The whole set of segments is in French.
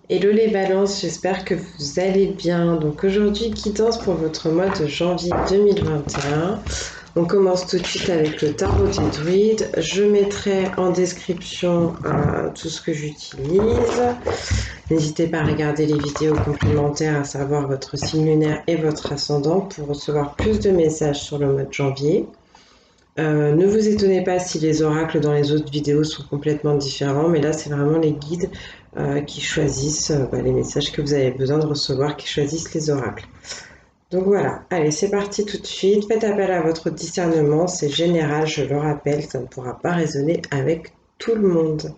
Hello les balances, j'espère que vous allez bien. Donc aujourd'hui, guidance pour votre mois de janvier 2021. On commence tout de suite avec le tarot des druides. Je mettrai en description tout ce que j'utilise. N'hésitez pas à regarder les vidéos complémentaires, à savoir votre signe lunaire et votre ascendant pour recevoir plus de messages sur le mois de janvier. Ne vous étonnez pas si les oracles dans les autres vidéos sont complètement différents, mais là c'est vraiment les guides qui choisissent les messages que vous avez besoin de recevoir, qui choisissent les oracles. Donc voilà, allez c'est parti tout de suite, faites appel à votre discernement, c'est général, je le rappelle, ça ne pourra pas résonner avec tout le monde.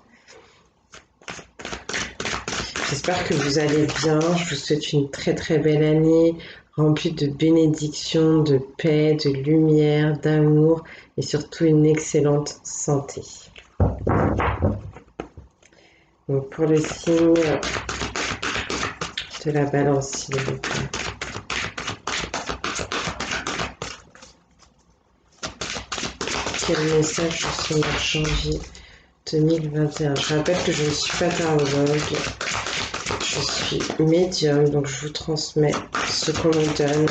J'espère que vous allez bien, je vous souhaite une très très belle année, remplie de bénédictions, de paix, de lumière, d'amour et surtout une excellente santé. Donc pour le signe de la balance, s'il vous plaît. Quel message sur ce mois de janvier 2021. Je rappelle que je ne suis pas tarologue, je suis médium, donc je vous transmets ce qu'on me donne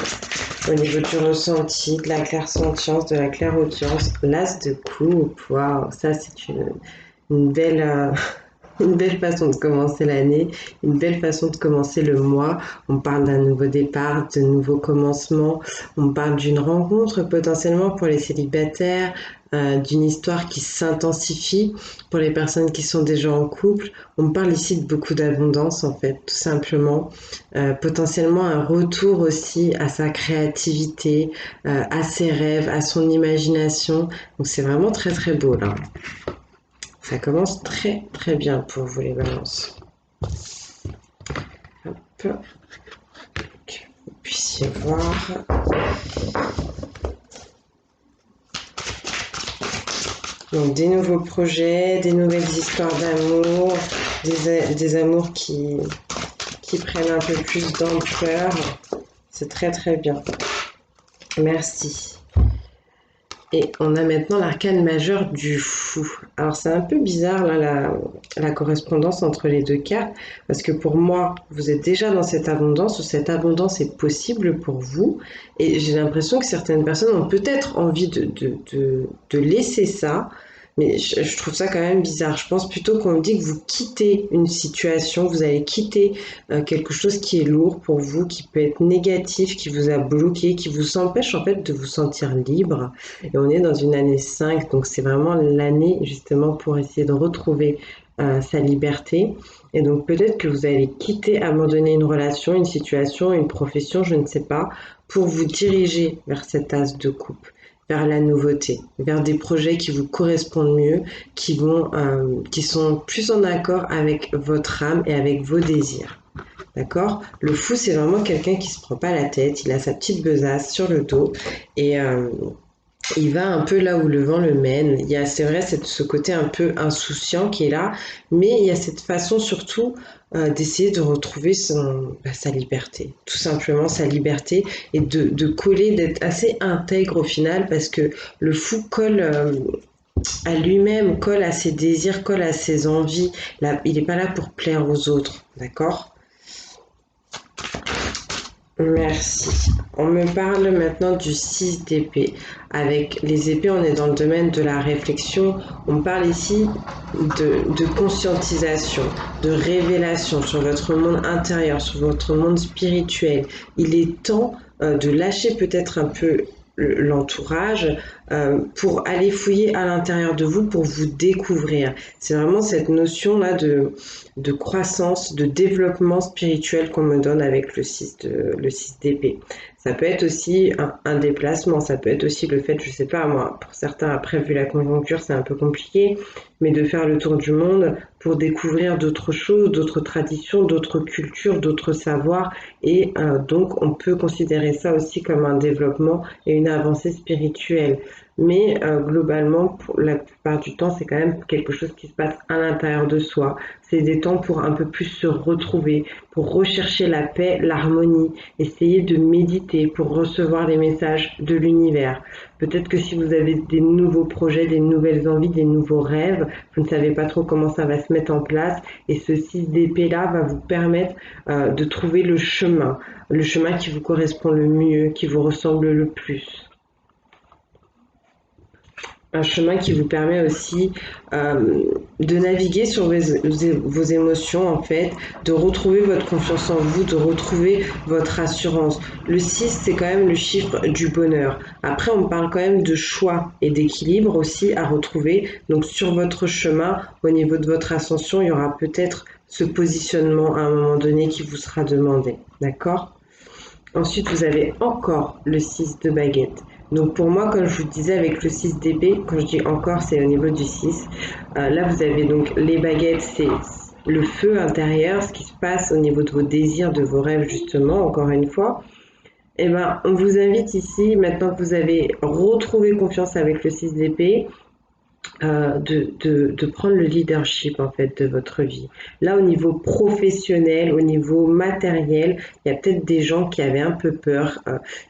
au niveau du ressenti, de la clairsentience, de la clairaudience, l'as de coupe. Waouh, ça c'est une belle, une belle façon de commencer l'année, une belle façon de commencer le mois. On parle d'un nouveau départ, de nouveaux commencements. On parle d'une rencontre potentiellement pour les célibataires, d'une histoire qui s'intensifie pour les personnes qui sont déjà en couple. On parle ici de beaucoup d'abondance en fait, tout simplement. Potentiellement un retour aussi à sa créativité, à ses rêves, à son imagination. Donc c'est vraiment très très beau là. Ça commence très très bien pour vous les balances. Hop. Que vous puissiez voir. Donc des nouveaux projets, des nouvelles histoires d'amour, des amours qui prennent un peu plus d'ampleur. C'est très très bien. Merci. Et on a maintenant l'arcane majeur du fou. Alors c'est un peu bizarre là, la correspondance entre les deux cartes, parce que pour moi, vous êtes déjà dans cette abondance, ou cette abondance est possible pour vous, et j'ai l'impression que certaines personnes ont peut-être envie de laisser ça, mais je trouve ça quand même bizarre. Je pense plutôt qu'on me dit que vous quittez une situation, vous allez quitter quelque chose qui est lourd pour vous, qui peut être négatif, qui vous a bloqué, qui vous empêche en fait de vous sentir libre. Et on est dans une année 5, donc c'est vraiment l'année justement pour essayer de retrouver sa liberté. Et donc peut-être que vous allez quitter, abandonner une relation, une situation, une profession, je ne sais pas, pour vous diriger vers cette as de coupe, vers la nouveauté, vers des projets qui vous correspondent mieux, qui sont plus en accord avec votre âme et avec vos désirs. D'accord? Le fou, c'est vraiment quelqu'un qui se prend pas la tête, il a sa petite besace sur le dos et il va un peu là où le vent le mène. Il y a, c'est vrai, ce côté un peu insouciant qui est là, mais il y a cette façon surtout d'essayer de retrouver sa liberté, tout simplement sa liberté, et de coller, d'être assez intègre au final, parce que le fou colle à lui-même, colle à ses désirs, colle à ses envies. Là, il n'est pas là pour plaire aux autres, d'accord? Merci. On me parle maintenant du 6 d'épée. Avec les épées, on est dans le domaine de la réflexion. On parle ici de conscientisation, de révélation sur votre monde intérieur, sur votre monde spirituel. Il est temps de lâcher peut-être un peu l'entourage pour aller fouiller à l'intérieur de vous, pour vous découvrir. C'est vraiment cette notion-là de croissance, de développement spirituel qu'on me donne avec le 6 d'épée. Ça peut être aussi un déplacement, ça peut être aussi le fait, je sais pas moi, pour certains après vu la conjoncture c'est un peu compliqué, mais de faire le tour du monde pour découvrir d'autres choses, d'autres traditions, d'autres cultures, d'autres savoirs, et donc on peut considérer ça aussi comme un développement et une avancée spirituelle. Mais globalement, pour la plupart du temps, c'est quand même quelque chose qui se passe à l'intérieur de soi. C'est des temps pour un peu plus se retrouver, pour rechercher la paix, l'harmonie, essayer de méditer pour recevoir les messages de l'univers. Peut-être que si vous avez des nouveaux projets, des nouvelles envies, des nouveaux rêves, vous ne savez pas trop comment ça va se mettre en place, et ce 6 d'épée là va vous permettre de trouver le chemin qui vous correspond le mieux, qui vous ressemble le plus. Un chemin qui vous permet aussi de naviguer sur vos émotions, en fait, de retrouver votre confiance en vous, de retrouver votre assurance. Le 6, c'est quand même le chiffre du bonheur. Après, on parle quand même de choix et d'équilibre aussi à retrouver. Donc, sur votre chemin, au niveau de votre ascension, il y aura peut-être ce positionnement à un moment donné qui vous sera demandé. D'accord ? Ensuite, vous avez encore le 6 de baguette. Donc pour moi, comme je vous disais avec le 6 d'épée, quand je dis encore, c'est au niveau du 6. Là, vous avez donc les baguettes, c'est le feu intérieur, ce qui se passe au niveau de vos désirs, de vos rêves, justement, encore une fois. Eh ben, on vous invite ici, maintenant que vous avez retrouvé confiance avec le 6 d'épée, de prendre le leadership en fait de votre vie. Là, au niveau professionnel, au niveau matériel, il y a peut-être des gens qui avaient un peu peur,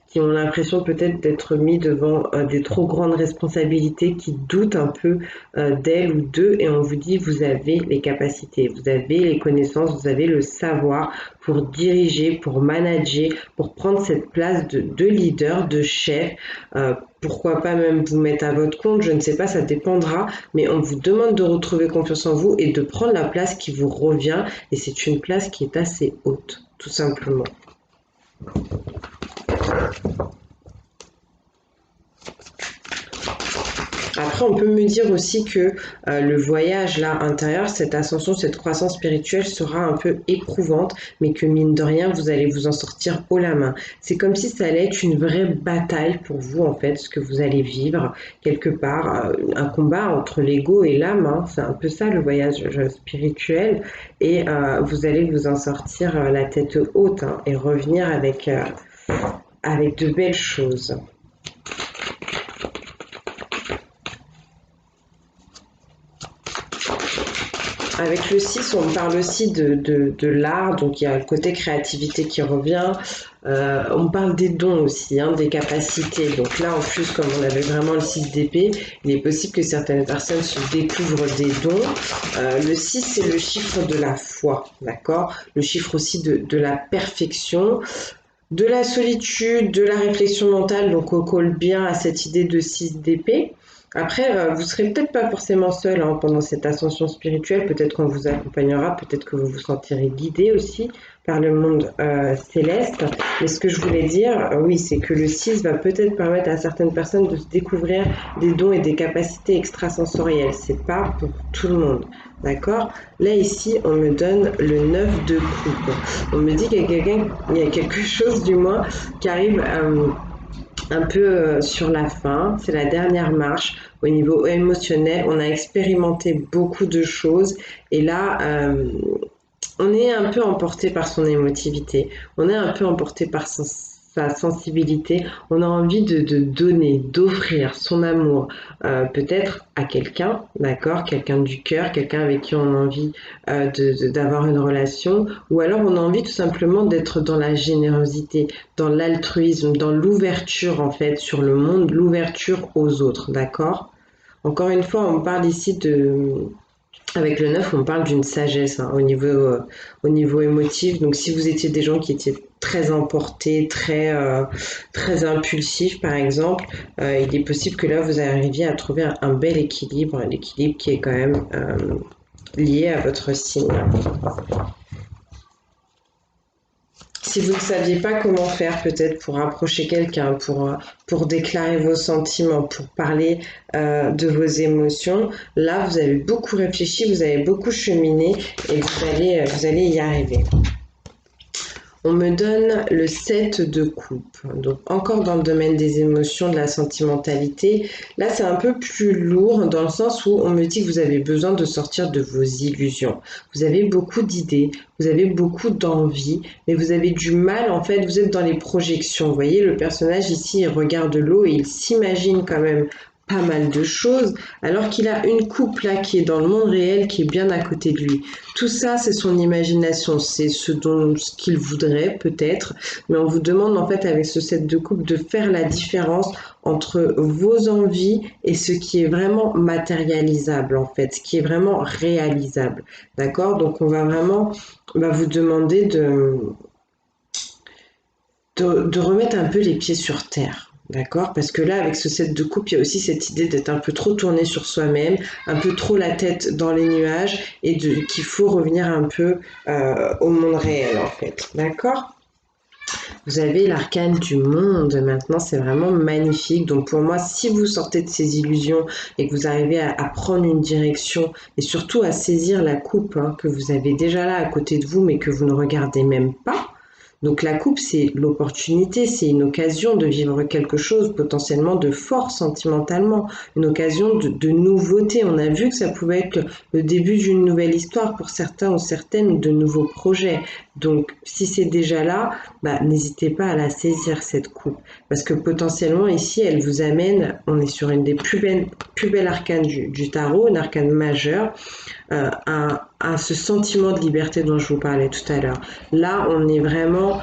qui ont l'impression peut-être d'être mis devant des trop grandes responsabilités, qui doutent un peu d'elles ou d'eux, et on vous dit vous avez les capacités, vous avez les connaissances, vous avez le savoir pour diriger, pour manager, pour prendre cette place de leader, de chef. Pourquoi pas même vous mettre à votre compte, je ne sais pas, ça dépendra, mais on vous demande de retrouver confiance en vous et de prendre la place qui vous revient, et c'est une place qui est assez haute, tout simplement. Après, on peut me dire aussi que le voyage là intérieur, cette ascension, cette croissance spirituelle sera un peu éprouvante, mais que mine de rien, vous allez vous en sortir haut la main. C'est comme si ça allait être une vraie bataille pour vous, en fait, ce que vous allez vivre quelque part, un combat entre l'ego et l'âme. Hein. C'est un peu ça le voyage spirituel, et vous allez vous en sortir la tête haute, hein, et revenir avec de belles choses. Avec le 6, on parle aussi de l'art, donc il y a le côté créativité qui revient. On parle des dons aussi, hein, des capacités. Donc là, en plus, comme on avait vraiment le 6 d'épée, il est possible que certaines personnes se découvrent des dons. Le 6, c'est le chiffre de la foi, d'accord ? Le chiffre aussi de la perfection, de la solitude, de la réflexion mentale, donc on colle bien à cette idée de 6 d'épée. Après, vous serez peut-être pas forcément seul hein, pendant cette ascension spirituelle, peut-être qu'on vous accompagnera, peut-être que vous vous sentirez guidé aussi par le monde céleste. Mais ce que je voulais dire, oui, c'est que le 6 va peut-être permettre à certaines personnes de se découvrir des dons et des capacités extrasensorielles. C'est pas pour tout le monde, d'accord ? Là, ici, on me donne le 9 de coupe. On me dit qu'il y a il y a quelque chose du moins qui arrive un peu sur la fin, c'est la dernière marche au niveau émotionnel. On a expérimenté beaucoup de choses et là, on est un peu emporté par son émotivité, on est un peu emporté par sa sensibilité, on a envie de donner, d'offrir son amour, peut-être à quelqu'un, d'accord, quelqu'un du cœur, quelqu'un avec qui on a envie d'avoir une relation, ou alors on a envie tout simplement d'être dans la générosité, dans l'altruisme, dans l'ouverture en fait sur le monde, l'ouverture aux autres, d'accord. Encore une fois, on parle ici avec le 9, on parle d'une sagesse hein, au niveau émotif. Donc, si vous étiez des gens qui étaient très emportés, très impulsifs, par exemple, il est possible que là, vous arriviez à trouver un bel équilibre, l'équilibre qui est quand même lié à votre signe. Si vous ne saviez pas comment faire peut-être pour approcher quelqu'un, pour déclarer vos sentiments, pour parler de vos émotions, là vous avez beaucoup réfléchi, vous avez beaucoup cheminé et vous allez y arriver. On me donne le 7 de coupe. Donc encore dans le domaine des émotions, de la sentimentalité. Là, c'est un peu plus lourd dans le sens où on me dit que vous avez besoin de sortir de vos illusions. Vous avez beaucoup d'idées, vous avez beaucoup d'envie, mais vous avez du mal, en fait, vous êtes dans les projections. Vous voyez, le personnage ici, il regarde l'eau et il s'imagine quand même pas mal de choses, alors qu'il a une coupe là qui est dans le monde réel, qui est bien à côté de lui. Tout ça, c'est son imagination, c'est ce qu'il voudrait peut-être, mais on vous demande en fait avec ce set de coupe de faire la différence entre vos envies et ce qui est vraiment matérialisable en fait, ce qui est vraiment réalisable. D'accord? Donc on va vraiment vous demander de remettre un peu les pieds sur terre. D'accord? Parce que là, avec ce set de coupe, il y a aussi cette idée d'être un peu trop tourné sur soi-même, un peu trop la tête dans les nuages et qu'il faut revenir un peu au monde réel, en fait. D'accord? Vous avez l'arcane du monde. Maintenant, c'est vraiment magnifique. Donc, pour moi, si vous sortez de ces illusions et que vous arrivez à prendre une direction et surtout à saisir la coupe que vous avez déjà là à côté de vous, mais que vous ne regardez même pas, donc la coupe, c'est l'opportunité, c'est une occasion de vivre quelque chose potentiellement de fort sentimentalement, une occasion de nouveauté. On a vu que ça pouvait être le début d'une nouvelle histoire pour certains ou certaines ou de nouveaux projets. Donc si c'est déjà là, n'hésitez pas à la saisir cette coupe. Parce que potentiellement ici, elle vous amène, on est sur une des plus belles arcanes du tarot, une arcane majeure, à ce sentiment de liberté dont je vous parlais tout à l'heure. Là, on est vraiment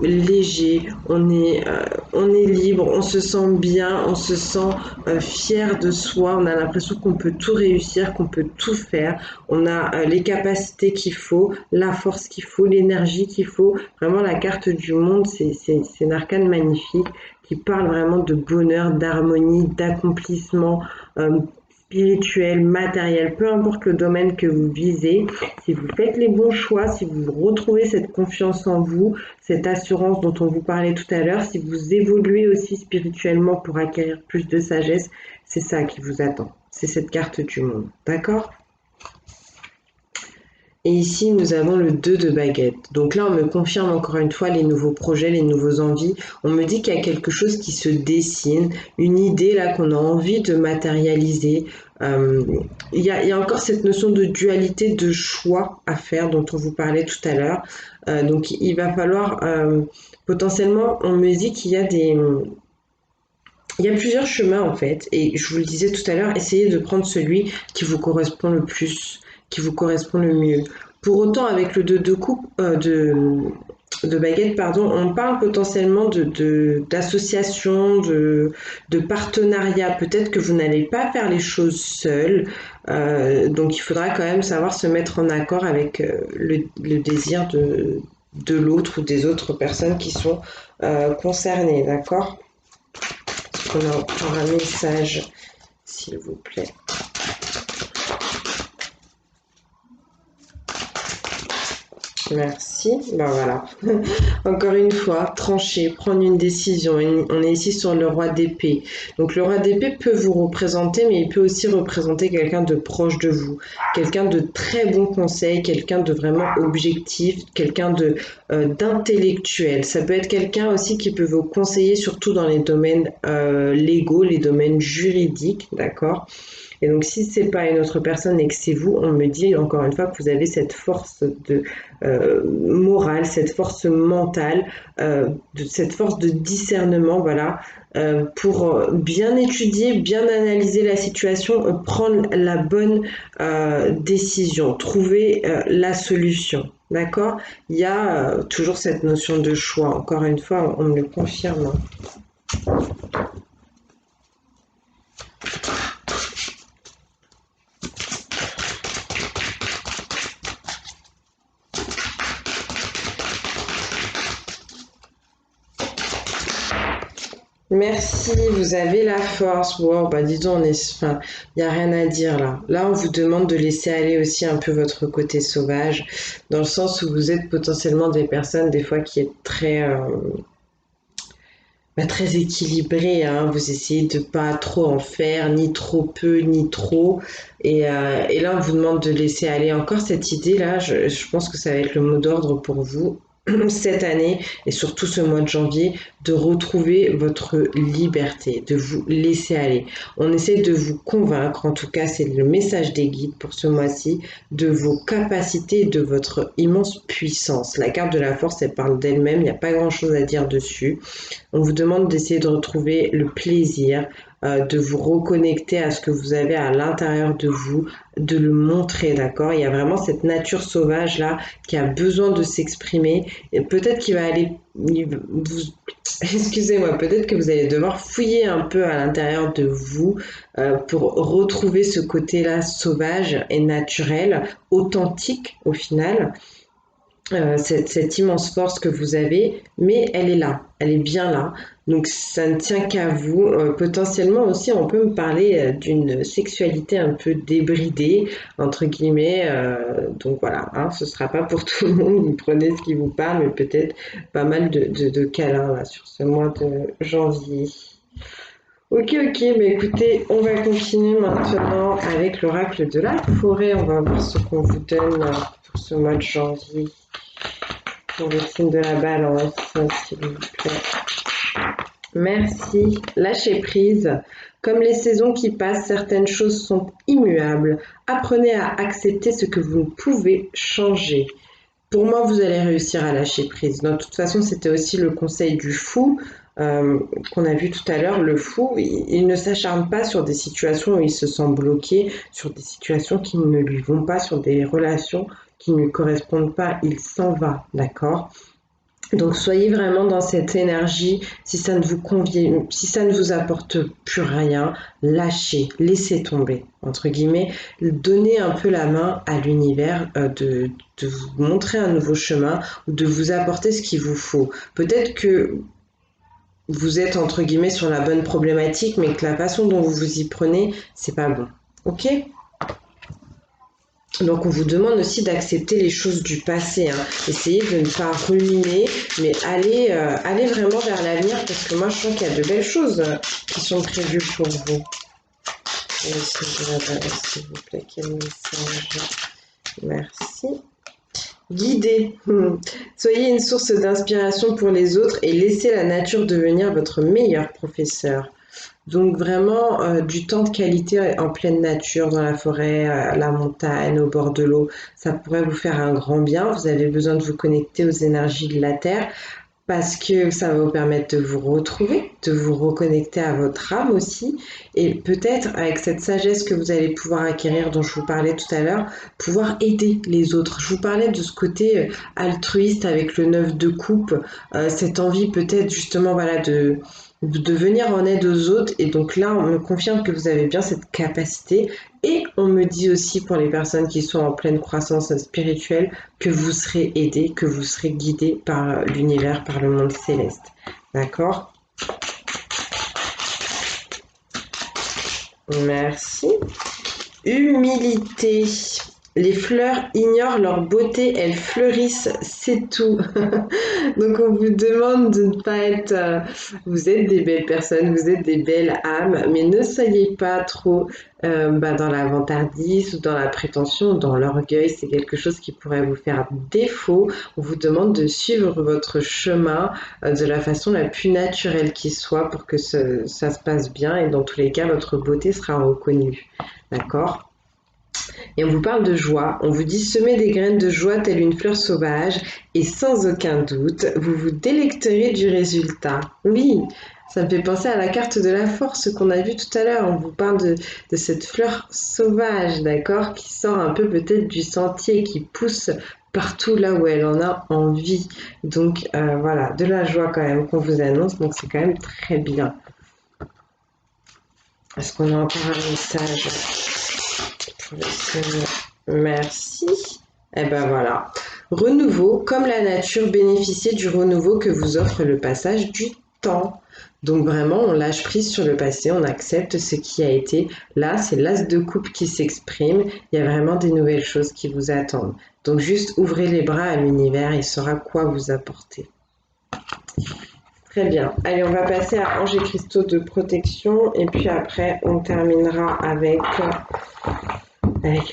léger, on est libre, on se sent bien, on se sent fier de soi, on a l'impression qu'on peut tout réussir, qu'on peut tout faire, on a les capacités qu'il faut, la force qu'il faut, l'énergie qu'il faut. Vraiment, la carte du monde, c'est une arcane magnifique qui parle vraiment de bonheur, d'harmonie, d'accomplissement, spirituel, matériel, peu importe le domaine que vous visez, si vous faites les bons choix, si vous retrouvez cette confiance en vous, cette assurance dont on vous parlait tout à l'heure, si vous évoluez aussi spirituellement pour acquérir plus de sagesse, c'est ça qui vous attend. C'est cette carte du monde. D'accord ? Et ici, nous avons le 2 de baguette. Donc là, on me confirme encore une fois les nouveaux projets, les nouveaux envies. On me dit qu'il y a quelque chose qui se dessine, une idée là qu'on a envie de matérialiser. Il y a encore cette notion de dualité, de choix à faire dont on vous parlait tout à l'heure. Donc il va falloir potentiellement, on me dit qu'il y a il y a plusieurs chemins en fait, et je vous le disais tout à l'heure, essayez de prendre celui qui vous correspond le plus, qui vous correspond le mieux. Pour autant, avec le 2 de coupe, de baguette, pardon, on parle potentiellement d'association, de partenariat. Peut-être que vous n'allez pas faire les choses seuls, donc il faudra quand même savoir se mettre en accord avec le désir de l'autre ou des autres personnes qui sont concernées, d'accord? On a encore un message, s'il vous plaît. Merci. Voilà. Encore une fois, trancher, prendre une décision. On est ici sur le roi d'épée. Donc le roi d'épée peut vous représenter, mais il peut aussi représenter quelqu'un de proche de vous, quelqu'un de très bon conseil, quelqu'un de vraiment objectif, quelqu'un d'intellectuel. Ça peut être quelqu'un aussi qui peut vous conseiller, surtout dans les domaines légaux, les domaines juridiques, d'accord ? Et donc, si c'est pas une autre personne et que c'est vous, on me dit encore une fois que vous avez cette force morale, cette force mentale, cette force de discernement, voilà, pour bien étudier, bien analyser la situation, prendre la bonne décision, trouver la solution. D'accord? Il y a toujours cette notion de choix. Encore une fois, on me le confirme. Merci, vous avez la force. Wow, disons, il n'y a rien à dire là. Là, on vous demande de laisser aller aussi un peu votre côté sauvage, dans le sens où vous êtes potentiellement des personnes, des fois, qui est très équilibrées, hein. Vous essayez de pas trop en faire, ni trop peu, ni trop. Et là, on vous demande de laisser aller encore cette idée-là. Je pense que ça va être le mot d'ordre pour vous. cette année et surtout ce mois de janvier, de retrouver votre liberté, de vous laisser aller. On essaie de vous convaincre, en tout cas c'est le message des guides pour ce mois-ci, de vos capacités et de votre immense puissance. La carte de la force, elle parle d'elle-même, il n'y a pas grand-chose à dire dessus. On vous demande d'essayer de retrouver le plaisir, de vous reconnecter à ce que vous avez à l'intérieur de vous, de le montrer, d'accord? Il y a vraiment cette nature sauvage là qui a besoin de s'exprimer et peut-être qu'il va aller excusez-moi, peut-être que vous allez devoir fouiller un peu à l'intérieur de vous pour retrouver ce côté-là sauvage et naturel, authentique au final, cette immense force que vous avez, mais elle est là, elle est bien là. Donc ça ne tient qu'à vous. Potentiellement aussi, on peut me parler d'une sexualité un peu débridée, entre guillemets. Donc voilà, hein, ce ne sera pas pour tout le monde, vous prenez ce qui vous parle, mais peut-être pas mal de câlins là, sur ce mois de janvier. Ok, mais écoutez, on va continuer maintenant avec l'oracle de la forêt. On va voir ce qu'on vous donne pour ce mois de janvier. Pour le signe de la balance, s'il vous plaît. Merci. Lâchez prise. Comme les saisons qui passent, certaines choses sont immuables. Apprenez à accepter ce que vous ne pouvez changer. Pour moi, vous allez réussir à lâcher prise. De toute façon, c'était aussi le conseil du fou qu'on a vu tout à l'heure. Le fou, il ne s'acharne pas sur des situations où il se sent bloqué, sur des situations qui ne lui vont pas, sur des relations qui ne lui correspondent pas. Il s'en va, d'accord? Donc soyez vraiment dans cette énergie. Si ça ne vous convient, si ça ne vous apporte plus rien, lâchez, laissez tomber, entre guillemets. Donnez un peu la main à l'univers de vous montrer un nouveau chemin ou de vous apporter ce qu'il vous faut. Peut-être que vous êtes, entre guillemets, sur la bonne problématique, mais que la façon dont vous vous y prenez, c'est pas bon. Ok? Donc on vous demande aussi d'accepter les choses du passé, hein. Essayez de ne pas ruminer, mais allez vraiment vers l'avenir parce que moi je sens qu'il y a de belles choses qui sont prévues pour vous. S'il vous plaît, quel message? Merci. Guidez. Soyez une source d'inspiration pour les autres et laissez la nature devenir votre meilleur professeur. Donc vraiment du temps de qualité en pleine nature, dans la forêt, à la montagne, au bord de l'eau, ça pourrait vous faire un grand bien. Vous avez besoin de vous connecter aux énergies de la Terre parce que ça va vous permettre de vous retrouver, de vous reconnecter à votre âme aussi et peut-être avec cette sagesse que vous allez pouvoir acquérir dont je vous parlais tout à l'heure, pouvoir aider les autres. Je vous parlais de ce côté altruiste avec le 9 de coupe, cette envie peut-être justement voilà de venir en aide aux autres et donc là on me confirme que vous avez bien cette capacité et on me dit aussi pour les personnes qui sont en pleine croissance spirituelle que vous serez aidés, que vous serez guidés par l'univers, par le monde céleste. D'accord? Merci. Humilité. Les fleurs ignorent leur beauté, elles fleurissent, c'est tout. Donc on vous demande de ne pas être... vous êtes des belles personnes, vous êtes des belles âmes, mais ne soyez pas trop dans la vantardise ou dans la prétention, dans l'orgueil. C'est quelque chose qui pourrait vous faire défaut. On vous demande de suivre votre chemin de la façon la plus naturelle qui soit pour que ça se passe bien et dans tous les cas, votre beauté sera reconnue. D'accord? Et on vous parle de joie, on vous dit semer des graines de joie telle une fleur sauvage et sans aucun doute, vous vous délecterez du résultat. Oui, ça me fait penser à la carte de la force qu'on a vue tout à l'heure. On vous parle de cette fleur sauvage, d'accord, qui sort un peu peut-être du sentier, qui pousse partout là où elle en a envie. Donc voilà, de la joie quand même qu'on vous annonce, donc c'est quand même très bien. Est-ce qu'on a encore un message ? Merci. Et ben voilà. Renouveau, comme la nature, bénéficiez du renouveau que vous offre le passage du temps. Donc vraiment, on lâche prise sur le passé, on accepte ce qui a été. Là, c'est l'as de coupe qui s'exprime. Il y a vraiment des nouvelles choses qui vous attendent. Donc juste ouvrez les bras à l'univers, il saura quoi vous apporter. Très bien. Allez, on va passer à Anges et Cristaux de protection. Et puis après, on terminera avec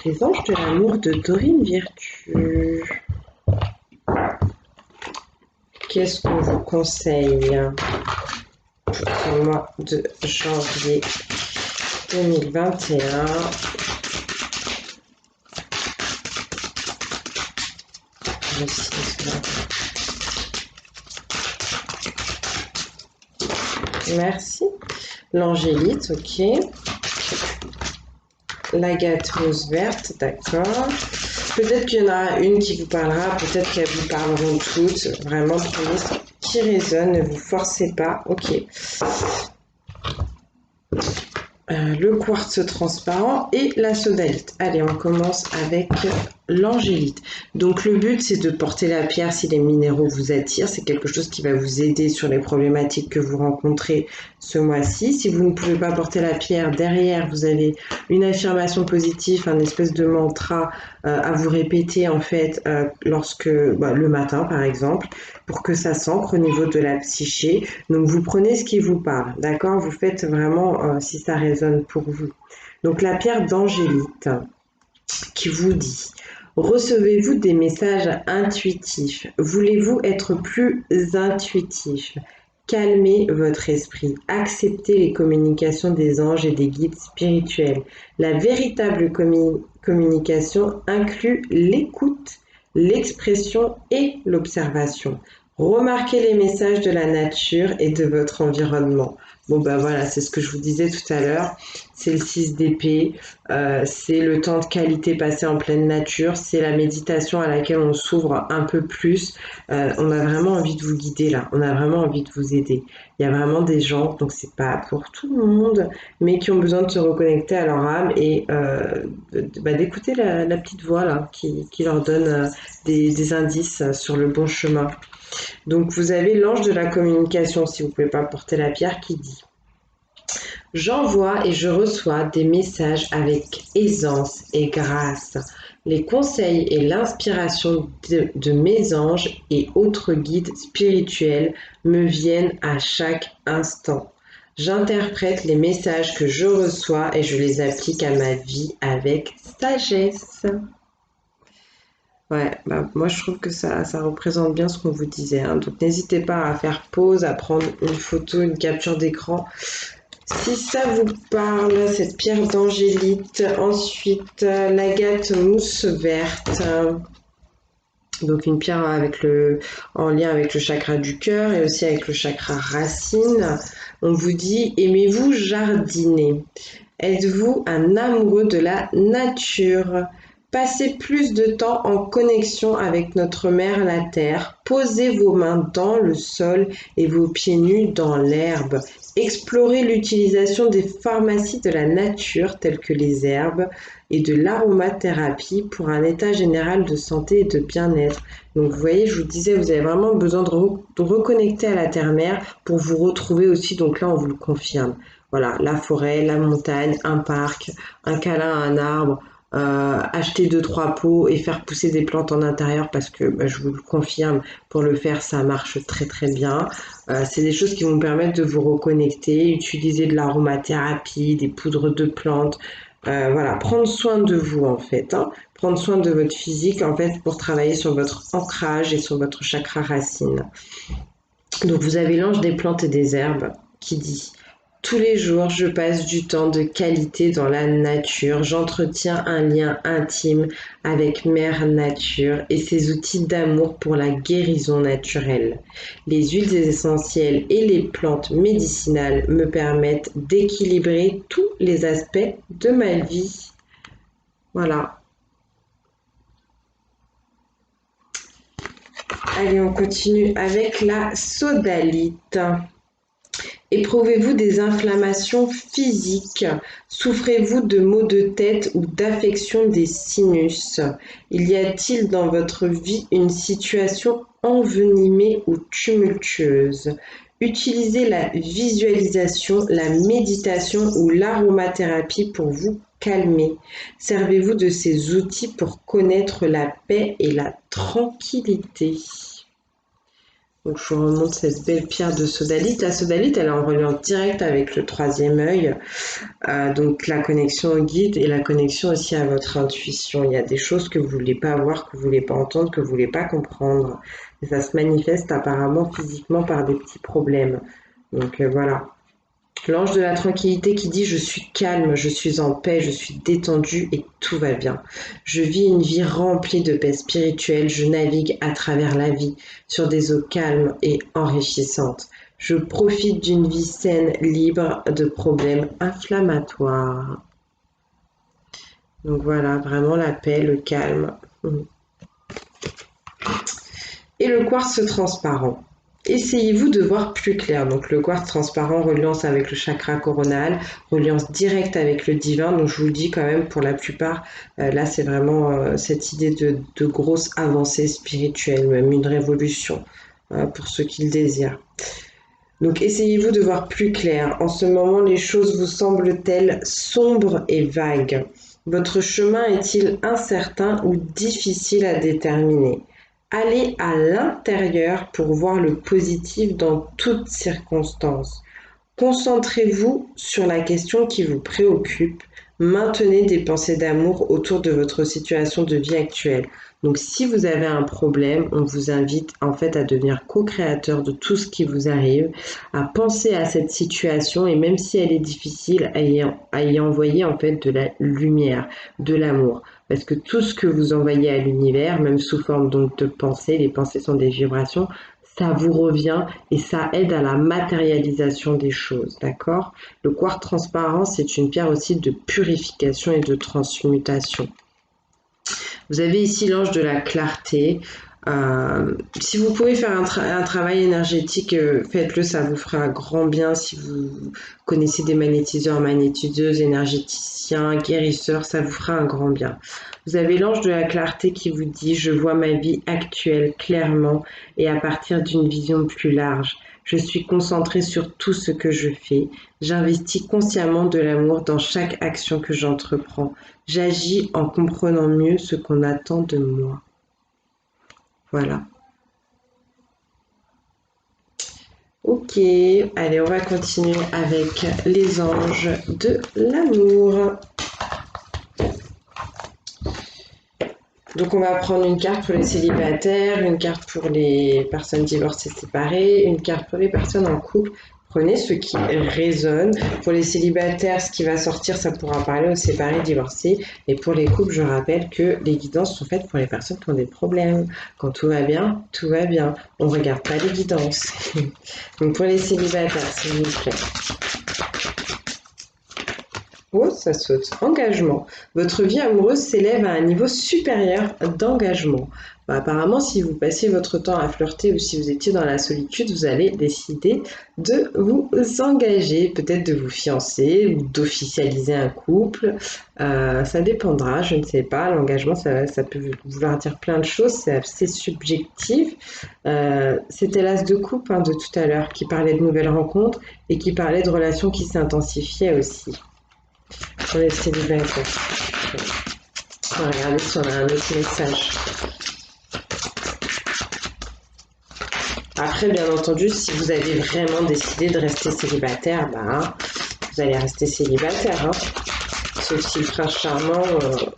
les anges de l'amour de Dorine Virtue. qu'est-ce qu'on vous conseille pour ce mois de janvier 2021? Merci. L'angélite, ok. L'agate rose verte, d'accord. Peut-être qu'il y en a une qui vous parlera, peut-être qu'elles vous parleront toutes. Vraiment, prenez ce qui résonne, ne vous forcez pas. Ok. Le quartz transparent et la sodalite. Allez, on commence avec l'angélite. Donc le but, c'est de porter la pierre si les minéraux vous attirent. C'est quelque chose qui va vous aider sur les problématiques que vous rencontrez ce mois-ci. Si vous ne pouvez pas porter la pierre, derrière, vous avez une affirmation positive, un espèce de mantra à vous répéter en fait lorsque le matin par exemple, pour que ça s'ancre au niveau de la psyché. Donc vous prenez ce qui vous parle, d'accord? Vous faites vraiment si ça résonne pour vous. Donc la pierre d'angélite qui vous dit: recevez-vous des messages intuitifs? Voulez-vous être plus intuitif? Calmez votre esprit, acceptez les communications des anges et des guides spirituels. La véritable communication inclut l'écoute, l'expression et l'observation. Remarquez les messages de la nature et de votre environnement. Bon ben voilà, c'est ce que je vous disais tout à l'heure, c'est le 6 d'épée, c'est le temps de qualité passé en pleine nature, c'est la méditation à laquelle on s'ouvre un peu plus. On a vraiment envie de vous guider là, on a vraiment envie de vous aider. Il y a vraiment des gens, donc c'est pas pour tout le monde, mais qui ont besoin de se reconnecter à leur âme et d'écouter la petite voix là, qui leur donne des indices sur le bon chemin. Donc vous avez l'ange de la communication, si vous ne pouvez pas porter la pierre, qui dit: j'envoie et je reçois des messages avec aisance et grâce. Les conseils et l'inspiration de mes anges et autres guides spirituels me viennent à chaque instant. J'interprète les messages que je reçois et je les applique à ma vie avec sagesse. Ouais, moi je trouve que ça représente bien ce qu'on vous disait, hein. Donc n'hésitez pas à faire pause, à prendre une photo, une capture d'écran. Si ça vous parle, cette pierre d'angélite. Ensuite, l'agate mousse verte. Donc une pierre en lien avec le chakra du cœur et aussi avec le chakra racine. On vous dit: aimez-vous jardiner? Êtes-vous un amoureux de la nature? Passez plus de temps en connexion avec notre mère, la terre. Posez vos mains dans le sol et vos pieds nus dans l'herbe. Explorez l'utilisation des pharmacies de la nature telles que les herbes et de l'aromathérapie pour un état général de santé et de bien-être. Donc vous voyez, je vous disais, vous avez vraiment besoin de reconnecter à la terre-mère pour vous retrouver aussi. Donc là, on vous le confirme. Voilà, la forêt, la montagne, un parc, un câlin à un arbre, acheter 2-3 pots et faire pousser des plantes en intérieur parce que je vous le confirme, pour le faire, ça marche très très bien. C'est des choses qui vont permettre de vous reconnecter, utiliser de l'aromathérapie, des poudres de plantes. Voilà, prendre soin de vous en fait, hein. Prendre soin de votre physique en fait pour travailler sur votre ancrage et sur votre chakra racine. Donc vous avez l'ange des plantes et des herbes qui dit: tous les jours, je passe du temps de qualité dans la nature. J'entretiens un lien intime avec Mère Nature et ses outils d'amour pour la guérison naturelle. Les huiles essentielles et les plantes médicinales me permettent d'équilibrer tous les aspects de ma vie. Voilà. Allez, on continue avec la sodalite. Éprouvez-vous des inflammations physiques? Souffrez-vous de maux de tête ou d'affections des sinus? Y a-t-il dans votre vie une situation envenimée ou tumultueuse? Utilisez la visualisation, la méditation ou l'aromathérapie pour vous calmer. Servez-vous de ces outils pour connaître la paix et la tranquillité. Donc je vous remonte cette belle pierre de sodalite. La sodalite, elle est en reliance direct avec le troisième œil. Donc la connexion au guide et la connexion aussi à votre intuition. Il y a des choses que vous ne voulez pas voir, que vous ne voulez pas entendre, que vous ne voulez pas comprendre. Et ça se manifeste apparemment physiquement par des petits problèmes. Donc voilà. L'ange de la tranquillité qui dit: je suis calme, je suis en paix, je suis détendu et tout va bien. Je vis une vie remplie de paix spirituelle, je navigue à travers la vie sur des eaux calmes et enrichissantes. Je profite d'une vie saine, libre de problèmes inflammatoires. Donc voilà, vraiment la paix, le calme. Et le quartz transparent. Essayez-vous de voir plus clair. Donc le quartz transparent, reliance avec le chakra coronal, reliance directe avec le divin. Donc je vous le dis quand même, pour la plupart, là c'est vraiment cette idée de grosse avancée spirituelle, même une révolution pour ceux qui le désirent. Donc essayez-vous de voir plus clair. En ce moment, les choses vous semblent-elles sombres et vagues? Votre chemin est-il incertain ou difficile à déterminer? Allez à l'intérieur pour voir le positif dans toutes circonstances. Concentrez-vous sur la question qui vous préoccupe. Maintenez des pensées d'amour autour de votre situation de vie actuelle. Donc si vous avez un problème, on vous invite en fait à devenir co-créateur de tout ce qui vous arrive, à penser à cette situation et même si elle est difficile, à y envoyer en fait de la lumière, de l'amour. Parce que tout ce que vous envoyez à l'univers, même sous forme donc de pensées, les pensées sont des vibrations, ça vous revient et ça aide à la matérialisation des choses, d'accord? Le quartz transparent, c'est une pierre aussi de purification et de transmutation. Vous avez ici l'ange de la clarté. Si vous pouvez faire un travail énergétique, faites-le, ça vous fera un grand bien. Si vous connaissez des magnétiseurs, magnétiseuses, énergéticiens, guérisseurs, ça vous fera un grand bien. Vous avez l'ange de la clarté qui vous dit: je vois ma vie actuelle clairement et à partir d'une vision plus large. Je suis concentrée sur tout ce que je fais. J'investis consciemment de l'amour dans chaque action que j'entreprends. J'agis en comprenant mieux ce qu'on attend de moi. Voilà. Ok, allez, on va continuer avec les anges de l'amour. Donc on va prendre une carte pour les célibataires, une carte pour les personnes divorcées séparées, une carte pour les personnes en couple. Prenez ce qui résonne. Pour les célibataires, ce qui va sortir, ça pourra parler aux séparés, divorcés. Et pour les couples, je rappelle que les guidances sont faites pour les personnes qui ont des problèmes. Quand tout va bien, tout va bien. On ne regarde pas les guidances. Donc pour les célibataires, s'il vous plaît. Oh, ça saute. Engagement. Votre vie amoureuse s'élève à un niveau supérieur d'engagement. Apparemment, si vous passiez votre temps à flirter ou si vous étiez dans la solitude, vous allez décider de vous engager, peut-être de vous fiancer ou d'officialiser un couple. Ça dépendra, je ne sais pas. L'engagement, ça peut vouloir dire plein de choses, c'est assez subjectif. C'était l'as de coupe de tout à l'heure qui parlait de nouvelles rencontres et qui parlait de relations qui s'intensifiaient aussi. Pour les célibataires. On va regarder si on a un autre message. Après, bien entendu, si vous avez vraiment décidé de rester célibataire, vous allez rester célibataire. Sauf si le prince charmant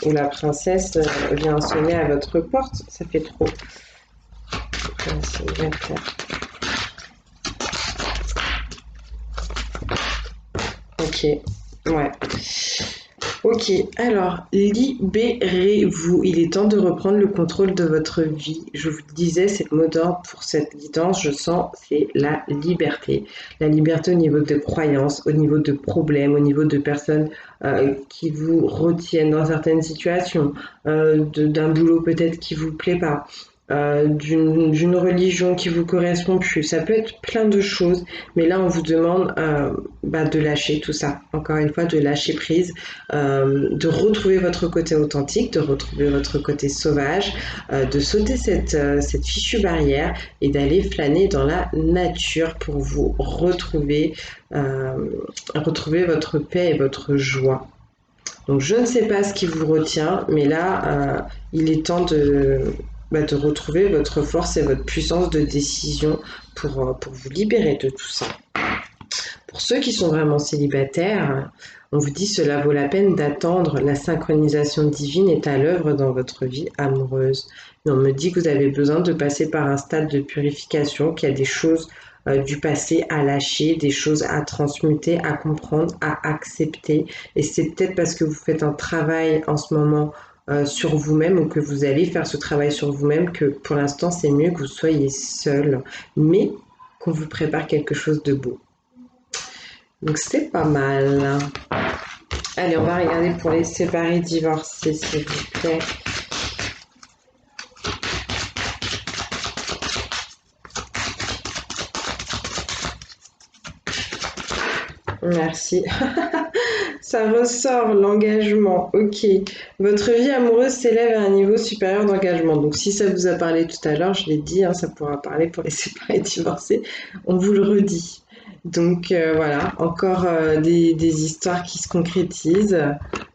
ou la princesse vient sonner à votre porte, ça fait trop. Célibataire. Ok, ouais. Ok, alors, libérez-vous. Il est temps de reprendre le contrôle de votre vie. Je vous disais, c'est le mot d'ordre pour cette guidance, je sens, c'est la liberté. La liberté au niveau de croyances, au niveau de problèmes, au niveau de personnes qui vous retiennent dans certaines situations, d'un boulot peut-être qui vous plaît pas. D'une religion qui vous correspond plus. Ça peut être plein de choses, mais là on vous demande de lâcher tout ça. Encore une fois, de lâcher prise, de retrouver votre côté authentique, de retrouver votre côté sauvage, de sauter cette fichue barrière et d'aller flâner dans la nature pour vous retrouver votre paix et votre joie. Donc je ne sais pas ce qui vous retient, mais là, il est temps de retrouver votre force et votre puissance de décision pour vous libérer de tout ça. Pour ceux qui sont vraiment célibataires, on vous dit cela vaut la peine d'attendre, la synchronisation divine est à l'œuvre dans votre vie amoureuse. Mais on me dit que vous avez besoin de passer par un stade de purification, qu'il y a des choses du passé à lâcher, des choses à transmuter, à comprendre, à accepter. Et c'est peut-être parce que vous faites un travail en ce moment sur vous-même ou que vous allez faire ce travail sur vous-même que pour l'instant c'est mieux que vous soyez seul, mais qu'on vous prépare quelque chose de beau. Donc c'est pas mal. Allez, on va regarder pour les séparés divorcés, s'il vous plaît. Merci. Ça ressort l'engagement. Ok. Votre vie amoureuse s'élève à un niveau supérieur d'engagement. Donc si ça vous a parlé tout à l'heure, je l'ai dit, hein, ça pourra parler pour les séparés divorcés. On vous le redit. Donc voilà, encore des histoires qui se concrétisent,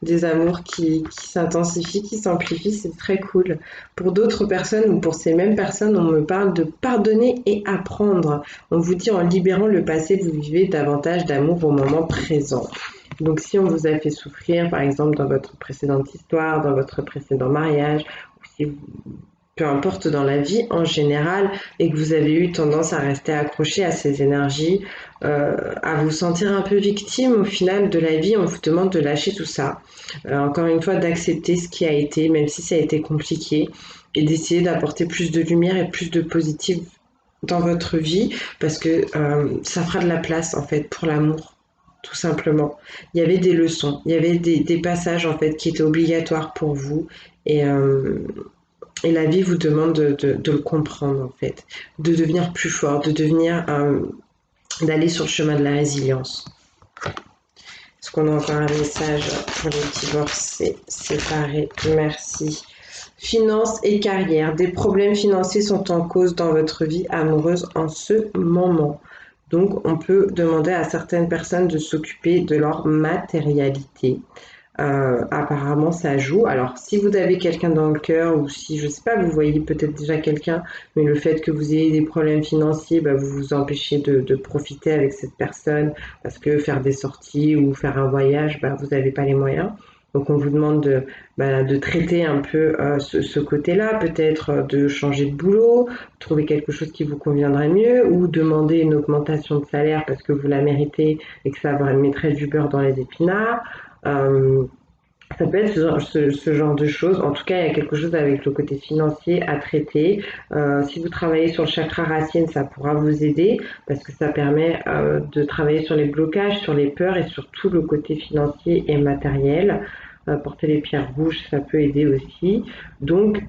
des amours qui s'intensifient, qui s'amplifient, c'est très cool. Pour d'autres personnes ou pour ces mêmes personnes, on me parle de pardonner et apprendre. On vous dit en libérant le passé, vous vivez davantage d'amour au moment présent. Donc si on vous a fait souffrir, par exemple dans votre précédente histoire, dans votre précédent mariage, ou si vous peu importe dans la vie en général, et que vous avez eu tendance à rester accroché à ces énergies, à vous sentir un peu victime au final de la vie, on vous demande de lâcher tout ça. Encore une fois, d'accepter ce qui a été, même si ça a été compliqué, et d'essayer d'apporter plus de lumière et plus de positif dans votre vie, parce que ça fera de la place en fait pour l'amour. Tout simplement. Il y avait des leçons, il y avait des passages en fait qui étaient obligatoires pour vous, et, et la vie vous demande de le comprendre en fait, de devenir plus fort, de devenir, d'aller sur le chemin de la résilience. Est-ce qu'on a encore un message pour les divorcés, séparés? Merci. Finances et carrière. Des problèmes financiers sont en cause dans votre vie amoureuse en ce moment. Donc, on peut demander à certaines personnes de s'occuper de leur matérialité. Apparemment, ça joue. Alors, si vous avez quelqu'un dans le cœur ou si, je sais pas, vous voyez peut-être déjà quelqu'un, mais le fait que vous ayez des problèmes financiers, vous vous empêchez de profiter avec cette personne parce que faire des sorties ou faire un voyage, vous n'avez pas les moyens. Donc, on vous demande de traiter un peu ce côté-là, peut-être de changer de boulot, trouver quelque chose qui vous conviendrait mieux ou demander une augmentation de salaire parce que vous la méritez et que ça mettrait du beurre dans les épinards. Ça peut être ce genre de choses. En tout cas, il y a quelque chose avec le côté financier à traiter. Si vous travaillez sur le chakra racine, ça pourra vous aider parce que ça permet de travailler sur les blocages, sur les peurs et sur tout le côté financier et matériel. Porter les pierres rouges, ça peut aider aussi. Donc,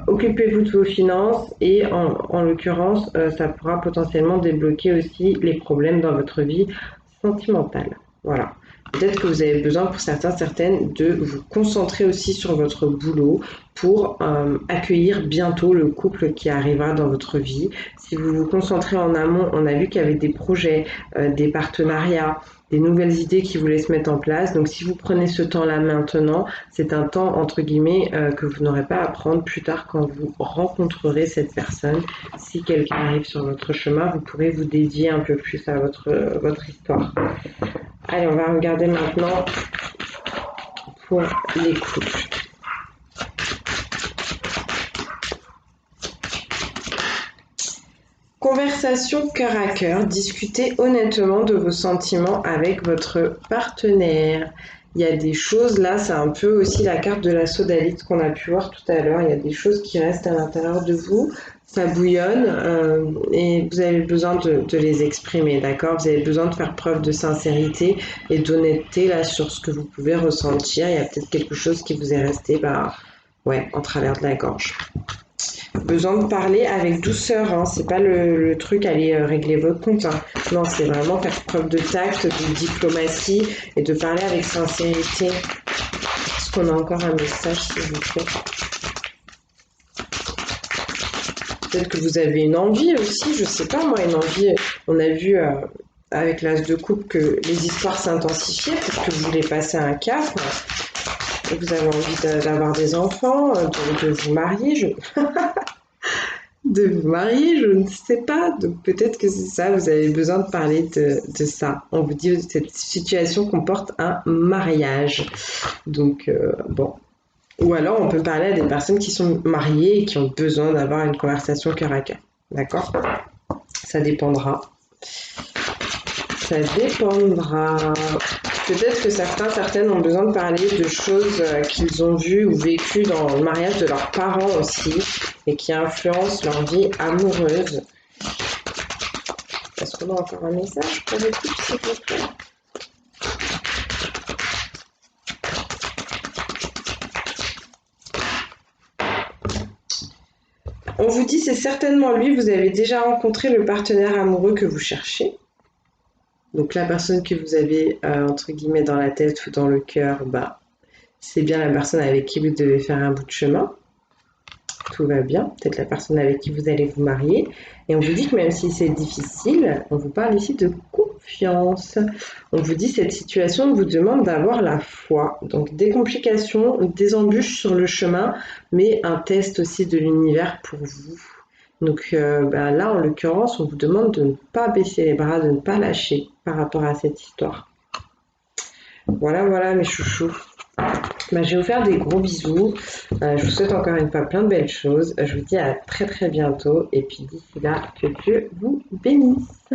occupez-vous de vos finances et en l'occurrence, ça pourra potentiellement débloquer aussi les problèmes dans votre vie sentimentale. Voilà. Peut-être que vous avez besoin pour certains, certaines, de vous concentrer aussi sur votre boulot pour accueillir bientôt le couple qui arrivera dans votre vie. Si vous vous concentrez en amont, on a vu qu'il y avait des projets, des partenariats, des nouvelles idées qui voulaient se mettre en place. Donc si vous prenez ce temps-là maintenant, c'est un temps entre guillemets que vous n'aurez pas à prendre plus tard quand vous rencontrerez cette personne. Si quelqu'un arrive sur votre chemin, vous pourrez vous dédier un peu plus à votre histoire. Allez, on va regarder maintenant pour les couples. Conversation cœur à cœur, discutez honnêtement de vos sentiments avec votre partenaire. Il y a des choses là, c'est un peu aussi la carte de la sodalite qu'on a pu voir tout à l'heure. Il y a des choses qui restent à l'intérieur de vous, ça bouillonne et vous avez besoin de les exprimer, d'accord? Vous avez besoin de faire preuve de sincérité et d'honnêteté là sur ce que vous pouvez ressentir. Il y a peut-être quelque chose qui vous est resté en travers de la gorge. Besoin de parler avec douceur, hein. C'est pas le truc aller régler votre compte, hein. Non, c'est vraiment faire preuve de tact, de diplomatie et de parler avec sincérité. Est-ce qu'on a encore un message, s'il vous plaît? Peut-être que vous avez une envie aussi, je sais pas moi, une envie. On a vu avec l'as de coupe que les histoires s'intensifiaient, peut-être que vous voulez passer un cap. vous avez envie d'avoir des enfants, de vous marier, de vous marier, je ne sais pas. Donc peut-être que c'est ça, vous avez besoin de parler de ça. On vous dit que cette situation comporte un mariage. Donc bon. Ou alors on peut parler à des personnes qui sont mariées et qui ont besoin d'avoir une conversation cœur à cœur. D'accord? Ça dépendra. Ça dépendra. Peut-être que certaines ont besoin de parler de choses qu'ils ont vues ou vécues dans le mariage de leurs parents aussi et qui influencent leur vie amoureuse. Est-ce qu'on a encore un message pour les couples, s'il vous plaît? On vous dit c'est certainement lui, vous avez déjà rencontré le partenaire amoureux que vous cherchez. Donc la personne que vous avez entre guillemets dans la tête ou dans le cœur, bah, c'est bien la personne avec qui vous devez faire un bout de chemin. Tout va bien, peut-être la personne avec qui vous allez vous marier. Et on vous dit que même si c'est difficile, on vous parle ici de confiance. On vous dit que cette situation vous demande d'avoir la foi. Donc des complications, des embûches sur le chemin, mais un test aussi de l'univers pour vous. Donc là, en l'occurrence, on vous demande de ne pas baisser les bras, de ne pas lâcher par rapport à cette histoire. Voilà mes chouchous. Je vais vous faire des gros bisous. Je vous souhaite encore une fois plein de belles choses. Je vous dis à très très bientôt. Et puis d'ici là, que Dieu vous bénisse.